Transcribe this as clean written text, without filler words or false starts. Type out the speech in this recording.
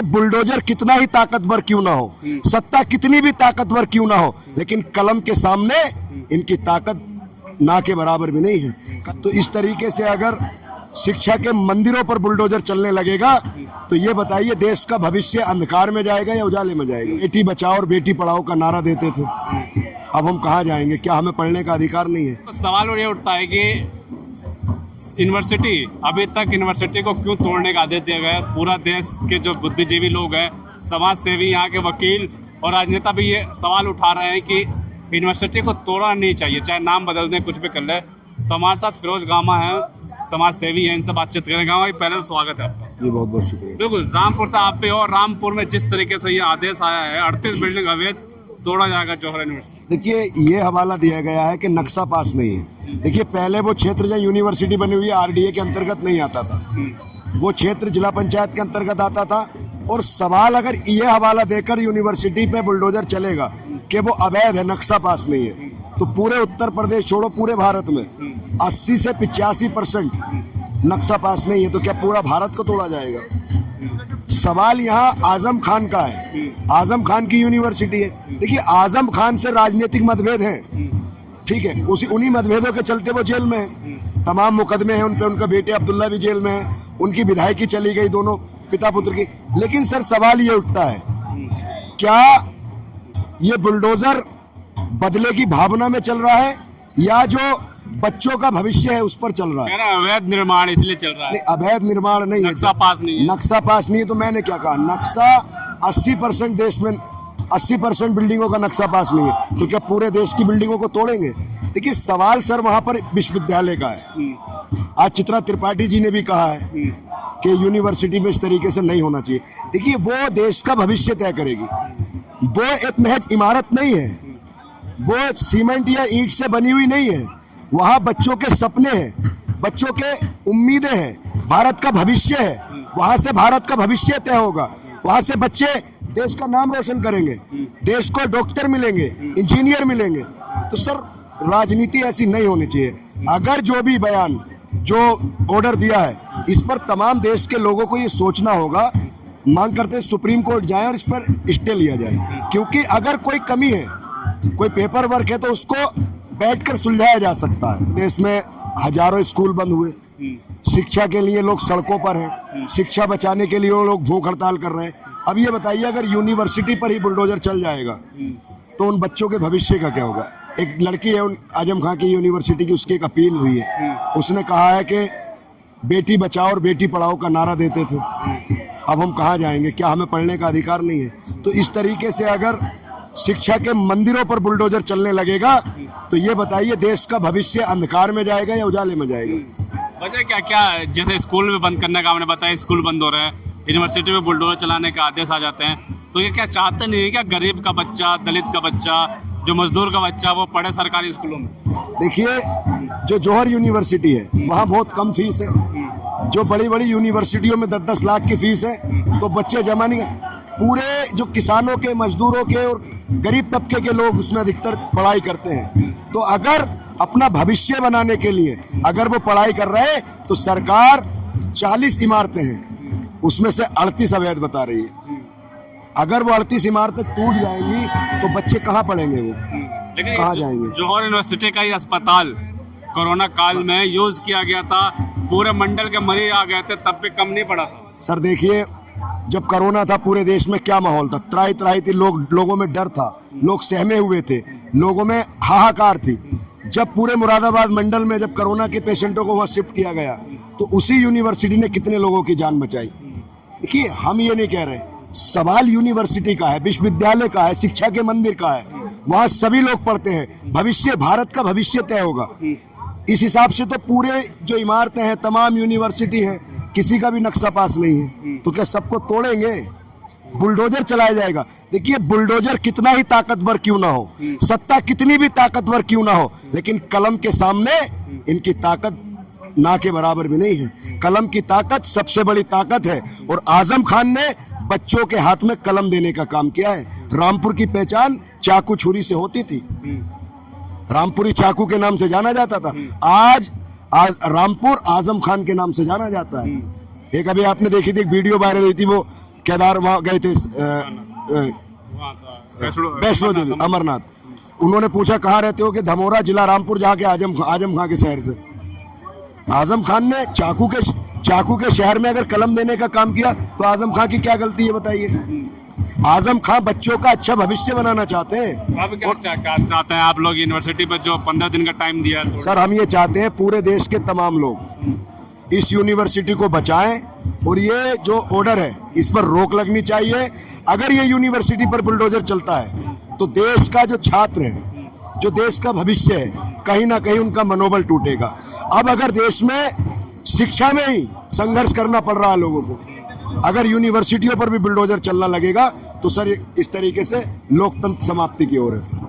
Bulldozer कितना ही ताकतवर क्यों ना हो, सत्ता कितनी भी ताकतवर क्यों ना हो, लेकिन कलम के सामने इनकी ताकत ना के बराबर भी नहीं है। तो इस तरीके से अगर शिक्षा के मंदिरों पर बुलडोजर चलने लगेगा तो ये बताइए देश का भविष्य अंधकार में जाएगा या उजाले में जाएगा। बेटी बचाओ और बेटी पढ़ाओ का नारा देते थे, अब हम कहाँ जाएंगे? क्या हमें पढ़ने का अधिकार नहीं है? तो सवाल और ये उठता है कि यूनिवर्सिटी, अभी तक यूनिवर्सिटी को क्यों तोड़ने का आदेश दिया गया? पूरा देश के जो बुद्धिजीवी लोग हैं, समाज सेवी, यहाँ के वकील और राजनेता भी ये सवाल उठा रहे हैं कि यूनिवर्सिटी को तोड़ना नहीं चाहिए, चाहे नाम बदल दें, कुछ भी कर ले। तो हमारे साथ फिरोज गामा है, समाज सेवी है, इनसे बातचीत करेंगे। गामा, पहले तो स्वागत है आपका। जी बहुत बहुत शुक्रिया। बिल्कुल, रामपुर से आप भी हो। रामपुर में जिस तरीके से ये आदेश आया है 38 बिल्डिंग अवैध तोड़ा जाएगा जौहर यूनिवर्सिटी। देखिए ये हवाला दिया गया है कि नक्शा पास नहीं है। देखिए पहले वो क्षेत्र जहाँ यूनिवर्सिटी बनी हुई आरडीए के अंतर्गत नहीं आता था, वो क्षेत्र जिला पंचायत के अंतर्गत आता था। और सवाल अगर ये हवाला देकर यूनिवर्सिटी पे बुलडोजर चलेगा कि वो अवैध है, नक्शा पास नहीं है, तो पूरे उत्तर प्रदेश छोड़ो पूरे भारत में 80 से 85% नक्शा पास नहीं है, तो क्या पूरा भारत को तोड़ा जाएगा? सवाल यहाँ आजम खान का है, आजम खान की यूनिवर्सिटी है। देखिए आजम खान से राजनीतिक मतभेद हैं, ठीक है, उन्हीं मतभेदों के चलते वो जेल में है, तमाम मुकदमे हैं उन पे, उनका बेटे अब्दुल्ला भी जेल में है, उनकी विधायकी चली गई दोनों पिता पुत्र की। लेकिन सर सवाल ये उठता है, क्या ये बुलडोजर बदले की भावना में चल रहा है या जो बच्चों का भविष्य है उस पर चल रहा है? अवैध निर्माण इसलिए चल रहा है। अवैध निर्माण नहीं है, नक्शा पास नहीं है। नक्शा पास नहीं है तो मैंने क्या कहा? नक्शा 80% देश में 80% बिल्डिंगों का नक्शा पास नहीं है, तो क्या पूरे देश की बिल्डिंगों को तोड़ेंगे? देखिए सवाल सर वहां पर विश्वविद्यालय का है। आज चित्रा त्रिपाठी जी ने भी कहा है कि यूनिवर्सिटी में इस तरीके से नहीं होना चाहिए। देखिए वो देश का भविष्य तय करेगी, वो एक महज इमारत नहीं है, वो सीमेंट या ईंट से बनी हुई नहीं है, वहाँ बच्चों के सपने हैं, बच्चों के उम्मीदें हैं, भारत का भविष्य है, वहाँ से भारत का भविष्य तय होगा, वहाँ से बच्चे देश का नाम रोशन करेंगे, देश को डॉक्टर मिलेंगे, इंजीनियर मिलेंगे। तो सर राजनीति ऐसी नहीं होनी चाहिए। अगर जो भी बयान, जो ऑर्डर दिया है, इस पर तमाम देश के लोगों को ये सोचना होगा। मांग करते हैं सुप्रीम कोर्ट जाए और इस पर स्टे लिया जाए, क्योंकि अगर कोई कमी है, कोई पेपर वर्क है, तो उसको बैठकर सुलझाया जा सकता है। देश में हजारों स्कूल बंद हुए, शिक्षा के लिए लोग सड़कों पर हैं, शिक्षा बचाने के लिए वो लोग भूख हड़ताल कर रहे हैं। अब ये बताइए अगर यूनिवर्सिटी पर ही बुलडोजर चल जाएगा तो उन बच्चों के भविष्य का क्या होगा? एक लड़की है आजम खान की यूनिवर्सिटी की, उसकी एक अपील हुई है, उसने कहा है कि बेटी बचाओ और बेटी पढ़ाओ का नारा देते थे, अब हम कहाँ जाएंगे? क्या हमें पढ़ने का अधिकार नहीं है? तो इस तरीके से अगर शिक्षा के मंदिरों पर बुलडोजर चलने लगेगा तो ये बताइए देश का भविष्य अंधकार में जाएगा या उजाले में जाएगा? वजह क्या क्या? जैसे स्कूल में बंद करने का आपने बताया, स्कूल बंद हो रहे हैं, यूनिवर्सिटी में बुलडोजर चलाने का आदेश आ जाते हैं, तो ये क्या चाहते नहीं है क्या गरीब का बच्चा, दलित का बच्चा, जो मजदूर का बच्चा वो पढ़े सरकारी स्कूलों में? देखिए जो जौहर यूनिवर्सिटी है वहाँ बहुत कम फीस है, जो बड़ी बड़ी यूनिवर्सिटियों में 10-10 लाख की फीस है, तो बच्चे जमा नहीं। पूरे जो किसानों के, मजदूरों के और गरीब तबके के लोग उसमें अधिकतर पढ़ाई करते हैं। तो अगर अपना भविष्य बनाने के लिए अगर वो पढ़ाई कर रहे हैं तो सरकार 40 इमारतें हैं, उसमें से 38 अवैध बता रही है। अगर वो 38 इमारतें टूट जाएंगी तो बच्चे कहाँ पढ़ेंगे? वो कहाँ जाएंगे? जौहर यूनिवर्सिटी का ही अस्पताल कोरोना काल में यूज किया गया था, पूरे मंडल के मरीज आ गए थे, तब भी कम नहीं पड़ा था। सर देखिए जब कोरोना था पूरे देश में क्या माहौल था? त्राही त्राही थी, लोगों में डर था, लोग सहमे हुए थे, लोगों में हाहाकार थी। जब पूरे मुरादाबाद मंडल में जब कोरोना के पेशेंटों को वहाँ शिफ्ट किया गया तो उसी यूनिवर्सिटी ने कितने लोगों की जान बचाई। देखिए हम ये नहीं कह रहे, सवाल यूनिवर्सिटी का है, विश्वविद्यालय का है, शिक्षा के मंदिर का है, वहाँ सभी लोग पढ़ते हैं, भविष्य, भारत का भविष्य तय होगा। इस हिसाब से तो पूरे जो इमारतें हैं, तमाम यूनिवर्सिटी है, किसी का भी नक्शा पास नहीं है, तो क्या सबको तोड़ेंगे? बुलडोजर चलाया जाएगा? देखिए बुलडोजर कितना ही ताकतवर क्यों ना हो, सत्ता कितनी भी ताकतवर क्यों ना हो, लेकिन कलम के सामने इनकी ताकत ना के बराबर भी नहीं है। कलम की ताकत सबसे बड़ी ताकत है और आजम खान ने बच्चों के हाथ में कलम देने का काम किया है। रामपुर की पहचान चाकू छुरी से होती थी, रामपुरी चाकू के नाम से जाना जाता था, आज रामपुर आजम खान के नाम से जाना जाता है। एक अभी आपने देखी थी, एक वीडियो वायरल हुई थी, वो केदार वहाँ गए थे वैष्णो देवी अमरनाथ। उन्होंने पूछा कहाँ रहते हो कि धमोरा जिला रामपुर, जहाँ के आजम खां के शहर से। आजम खान ने चाकू के शहर में अगर कलम देने का काम किया तो आजम खान की क्या गलती है बताइए। आजम खान बच्चों का अच्छा भविष्य बनाना चाहते हैं। अब क्या चाहते हैं आप लोग यूनिवर्सिटी पर जो 15 दिन का टाइम दिया है? सर हम ये चाहते हैं पूरे देश के तमाम लोग इस यूनिवर्सिटी को बचाएं और ये जो ऑर्डर है इस पर रोक लगनी चाहिए। अगर ये यूनिवर्सिटी पर बुलडोजर चलता है तो देश का जो छात्र है, जो देश का भविष्य है, कहीं ना कहीं उनका मनोबल टूटेगा। अब अगर देश में शिक्षा में ही संघर्ष करना पड़ रहा है लोगों को, अगर यूनिवर्सिटियों पर भी बुलडोजर चलना लगेगा तो सर इस तरीके से लोकतंत्र समाप्ति की ओर है।